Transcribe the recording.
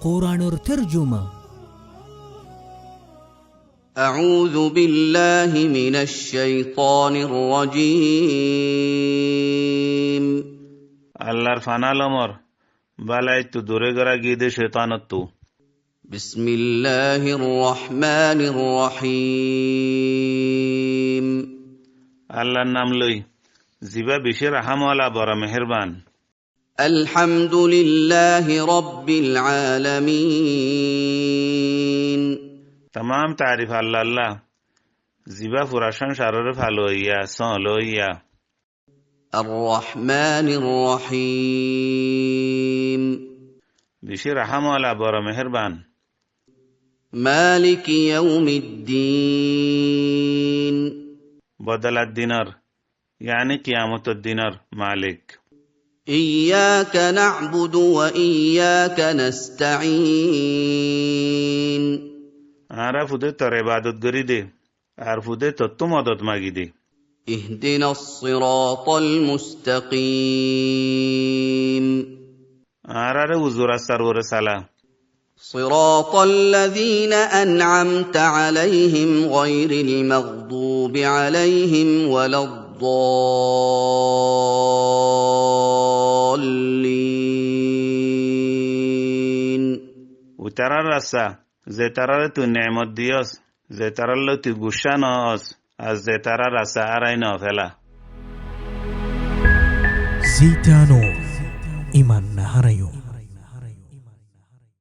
কোরআনের তরজমা। أعوذ بالله من الشيطان الرجيم আল্লাহর ফানালমর বালাই তু দূরে গরা গিদে শয়তানত্তু। بسم الله الرحمن الرحيم আল্লাহর নাম লই জিবা বিশের রহমওয়ালা বড় মেহেরবান। الحمد لله رب العالمين तमाम तारीफ अल्लाह अल्लाह जिबा फुराशन शारोर फालोइया सोलोइया। الرحمن الرحيم बिशी रहमवाला बड़ा मेहरबान। مالك يوم الدين बदल दिनर यानी कियामत दिनर मालिक। إياك نعبد وإياك نستعين आरा फुदे तर इबादत गरी दे आर फुदे तत्तु मदद मागी दे। اهدنا الصراط المستقيم आरा रे उजुरा सरवर साला صراط الذين أنعمت عليهم غير المغضوب عليهم ولا الضالين उतारा रसा जे तारा तू नेमत दियस जे तारा तू गुस्सा नस आज जे तारा रसा आराई न फेला। জিতানো ইমান না হারাইও।